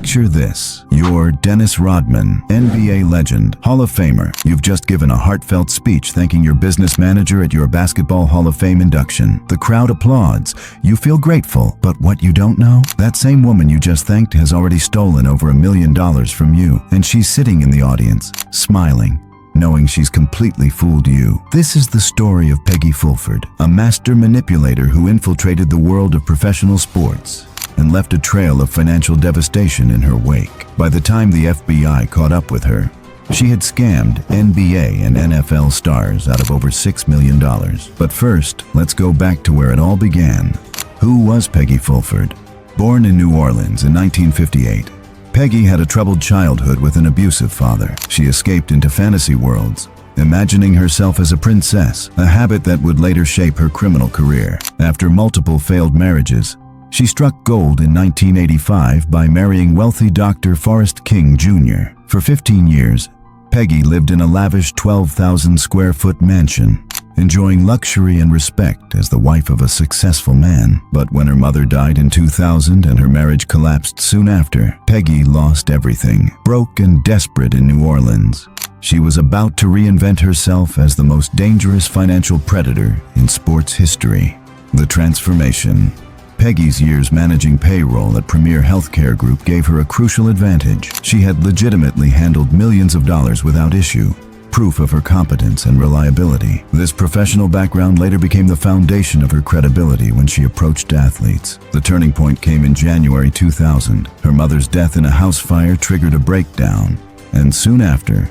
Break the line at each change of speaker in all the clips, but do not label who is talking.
Picture this. You're Dennis Rodman, NBA legend, Hall of Famer. You've just given a heartfelt speech thanking your business manager at your Basketball Hall of Fame induction. The crowd applauds. You feel grateful, but what you don't know? That same woman you just thanked has already stolen over $1 million from you, and she's sitting in the audience, smiling, knowing she's completely fooled you. This is the story of Peggy Fulford, a master manipulator who infiltrated the world of professional sports and left a trail of financial devastation in her wake. By the time the FBI caught up with her, she had scammed NBA and NFL stars out of over $6 million. But first, let's go back to where it all began. Who was Peggy Fulford? Born in New Orleans in 1958, Peggy had a troubled childhood with an abusive father. She escaped into fantasy worlds, imagining herself as a princess, a habit that would later shape her criminal career. After multiple failed marriages, she struck gold in 1985 by marrying wealthy Dr. Forrest King Jr. For 15 years, Peggy lived in a lavish 12,000-square-foot mansion, enjoying luxury and respect as the wife of a successful man. But when her mother died in 2000 and her marriage collapsed soon after, Peggy lost everything. Broke and desperate in New Orleans, she was about to reinvent herself as the most dangerous financial predator in sports history. The transformation. Peggy's years managing payroll at Premier Healthcare Group gave her a crucial advantage. She had legitimately handled millions of dollars without issue, proof of her competence and reliability. This professional background later became the foundation of her credibility when she approached athletes. The turning point came in January 2000. Her mother's death in a house fire triggered a breakdown, and soon after,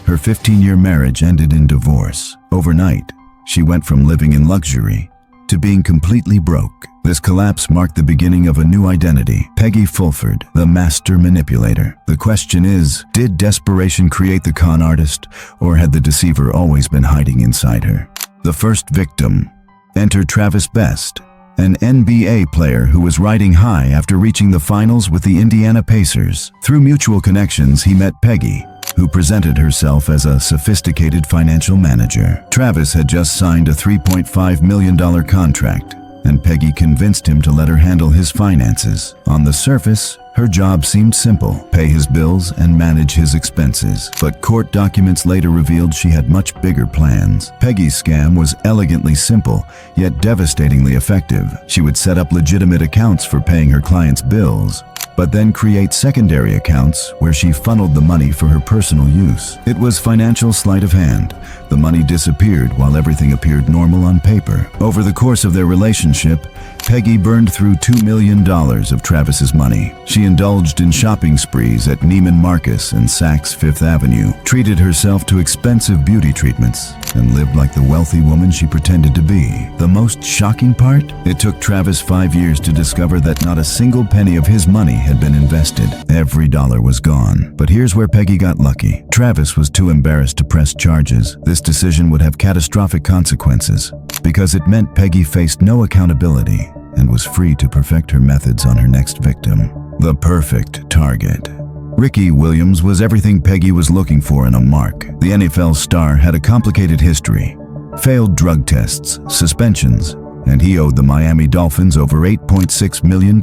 her 15-year marriage ended in divorce. Overnight, she went from living in luxury to being completely broke. This collapse marked the beginning of a new identity, Peggy Fulford, the master manipulator. The question is, did desperation create the con artist, or had the deceiver always been hiding inside her? The first victim. Enter Travis Best, an NBA player who was riding high after reaching the finals with the Indiana Pacers. Through mutual connections, he met Peggy, who presented herself as a sophisticated financial manager. Travis had just signed a $3.5 million contract, and Peggy convinced him to let her handle his finances. On the surface, her job seemed simple: pay his bills and manage his expenses. But court documents later revealed she had much bigger plans. Peggy's scam was elegantly simple, yet devastatingly effective. She would set up legitimate accounts for paying her clients' bills, but then create secondary accounts where she funneled the money for her personal use. It was financial sleight of hand. The money disappeared while everything appeared normal on paper. Over the course of their relationship, Peggy burned through $2 million of Travis's money. She indulged in shopping sprees at Neiman Marcus and Saks Fifth Avenue, treated herself to expensive beauty treatments, and lived like the wealthy woman she pretended to be. The most shocking part? It took Travis 5 years to discover that not a single penny of his money had been invested. Every dollar was gone. But here's where Peggy got lucky. Travis was too embarrassed to press charges. This decision would have catastrophic consequences, because it meant Peggy faced no accountability and was free to perfect her methods on her next victim. The perfect target. Ricky Williams was everything Peggy was looking for in a mark. The NFL star had a complicated history, failed drug tests, suspensions, and he owed the Miami Dolphins over $8.6 million.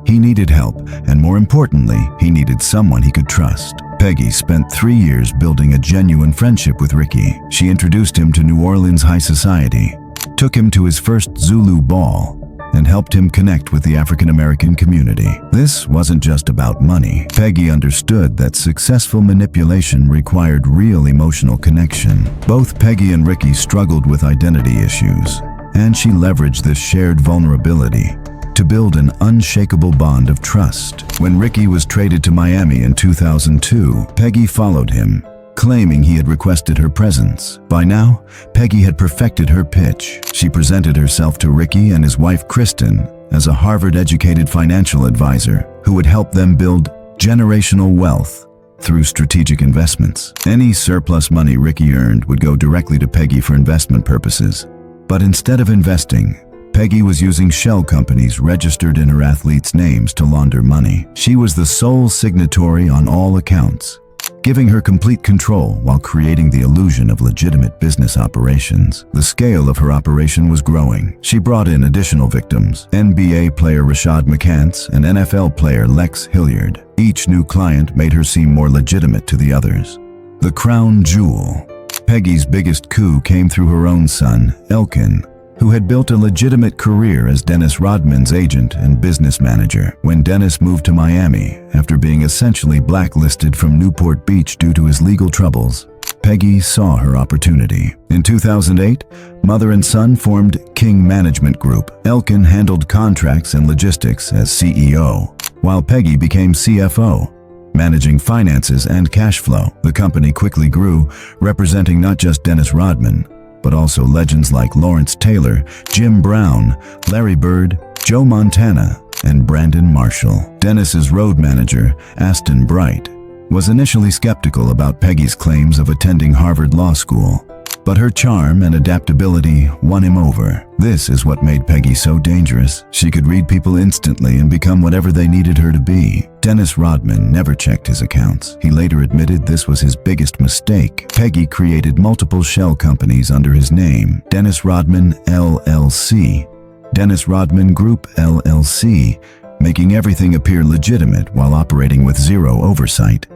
He needed help, and more importantly, he needed someone he could trust. Peggy spent 3 years building a genuine friendship with Ricky. She introduced him to New Orleans high society, took him to his first Zulu ball, and helped him connect with the African-American community. This wasn't just about money. Peggy understood that successful manipulation required real emotional connection. Both Peggy and Ricky struggled with identity issues, and she leveraged this shared vulnerability to build an unshakable bond of trust. When Ricky was traded to Miami in 2002, Peggy followed him, claiming he had requested her presence. By now, Peggy had perfected her pitch. She presented herself to Ricky and his wife Kristen as a Harvard-educated financial advisor who would help them build generational wealth through strategic investments. Any surplus money Ricky earned would go directly to Peggy for investment purposes. But instead of investing, Peggy was using shell companies registered in her athletes' names to launder money. She was the sole signatory on all accounts, giving her complete control while creating the illusion of legitimate business operations. The scale of her operation was growing. She brought in additional victims: NBA player Rashad McCants and NFL player Lex Hilliard. Each new client made her seem more legitimate to the others. The crown jewel. Peggy's biggest coup came through her own son, Elkin, who had built a legitimate career as Dennis Rodman's agent and business manager. When Dennis moved to Miami after being essentially blacklisted from Newport Beach due to his legal troubles, Peggy saw her opportunity. In 2008, mother and son formed King Management Group. Elkin handled contracts and logistics as CEO, while Peggy became CFO, managing finances and cash flow. The company quickly grew, representing not just Dennis Rodman, but also legends like Lawrence Taylor, Jim Brown, Larry Bird, Joe Montana, and Brandon Marshall. Dennis's road manager, Aston Bright, was initially skeptical about Peggy's claims of attending Harvard Law School, but her charm and adaptability won him over. This is what made Peggy so dangerous. She could read people instantly and become whatever they needed her to be. Dennis Rodman never checked his accounts. He later admitted this was his biggest mistake. Peggy created multiple shell companies under his name: Dennis Rodman LLC, Dennis Rodman Group LLC, making everything appear legitimate while operating with zero oversight.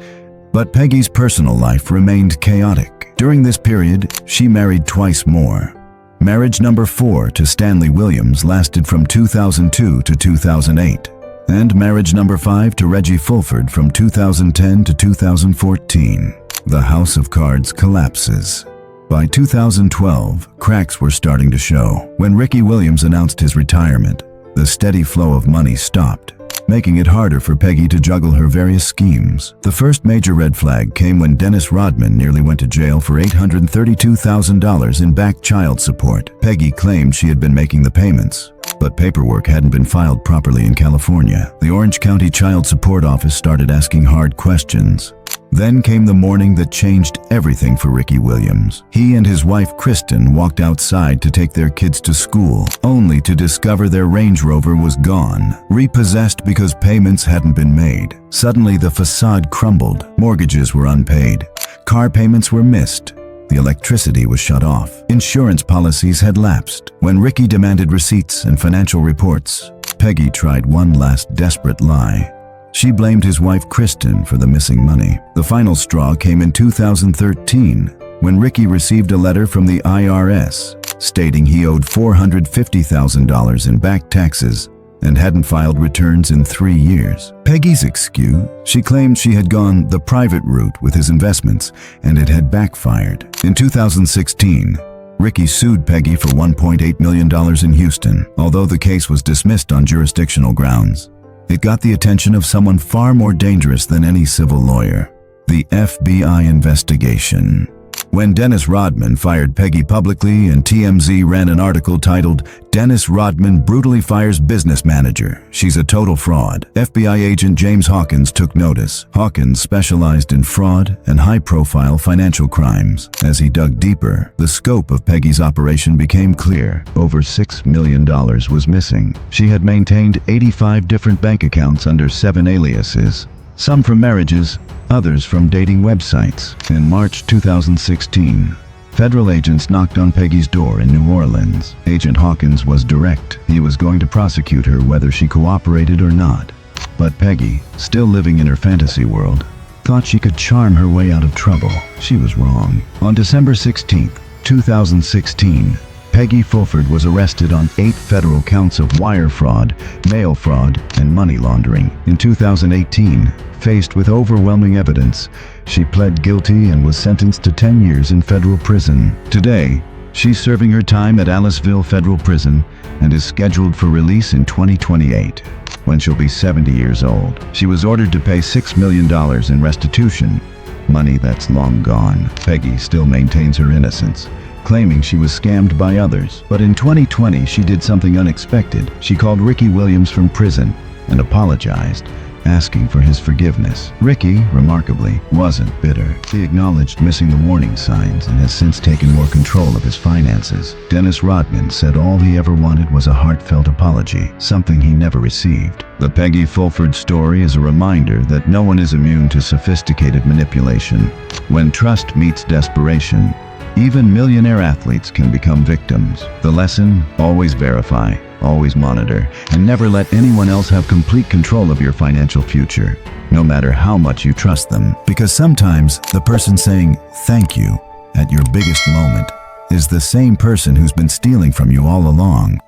But Peggy's personal life remained chaotic. During this period, she married twice more. Marriage number 4 to Stanley Williams lasted from 2002 to 2008, and marriage number 5 to Reggie Fulford from 2010 to 2014. The house of cards collapses. By 2012, cracks were starting to show. When Ricky Williams announced his retirement, the steady flow of money stopped, making it harder for Peggy to juggle her various schemes. The first major red flag came when Dennis Rodman nearly went to jail for $832,000 in back child support. Peggy claimed she had been making the payments, but paperwork hadn't been filed properly in California. The Orange County Child Support Office started asking hard questions. Then came the morning that changed everything for Ricky Williams. He and his wife Kristen walked outside to take their kids to school, only to discover their Range Rover was gone, repossessed because payments hadn't been made. Suddenly the facade crumbled. Mortgages were unpaid. Car payments were missed. The electricity was shut off. Insurance policies had lapsed. When Ricky demanded receipts and financial reports, Peggy tried one last desperate lie. She blamed his wife Kristen for the missing money. The final straw came in 2013, when Ricky received a letter from the IRS stating he owed $450,000 in back taxes and hadn't filed returns in 3 years. Peggy's excuse: she claimed she had gone the private route with his investments and it had backfired. In 2016, Ricky sued Peggy for $1.8 million in Houston. Although the case was dismissed on jurisdictional grounds, it got the attention of someone far more dangerous than any civil lawyer: the FBI investigation. When Dennis Rodman fired Peggy publicly, and TMZ ran an article titled "Dennis Rodman Brutally Fires Business Manager. She's a Total Fraud," FBI agent James Hawkins took notice. Hawkins specialized in fraud and high-profile financial crimes. As he dug deeper, the scope of Peggy's operation became clear. Over $6 million was missing. She had maintained 85 different bank accounts under 7 aliases, some from marriages, others from dating websites. In March 2016, federal agents knocked on Peggy's door in New Orleans. Agent Hawkins was direct. He was going to prosecute her whether she cooperated or not. But Peggy, still living in her fantasy world, thought she could charm her way out of trouble. She was wrong. On December 16, 2016, Peggy Fulford was arrested on 8 federal counts of wire fraud, mail fraud, and money laundering. In 2018, faced with overwhelming evidence, she pled guilty and was sentenced to 10 years in federal prison. Today, she's serving her time at Aliceville Federal Prison and is scheduled for release in 2028, when she'll be 70 years old. She was ordered to pay $6 million in restitution, money that's long gone. Peggy still maintains her innocence, claiming she was scammed by others. But in 2020, she did something unexpected. She called Ricky Williams from prison and apologized, asking for his forgiveness. Ricky, remarkably, wasn't bitter. He acknowledged missing the warning signs and has since taken more control of his finances. Dennis Rodman said all he ever wanted was a heartfelt apology, something he never received. The Peggy Fulford story is a reminder that no one is immune to sophisticated manipulation. When trust meets desperation, even millionaire athletes can become victims. The lesson: always verify, always monitor, and never let anyone else have complete control of your financial future, no matter how much you trust them. Because sometimes the person saying thank you at your biggest moment is the same person who's been stealing from you all along.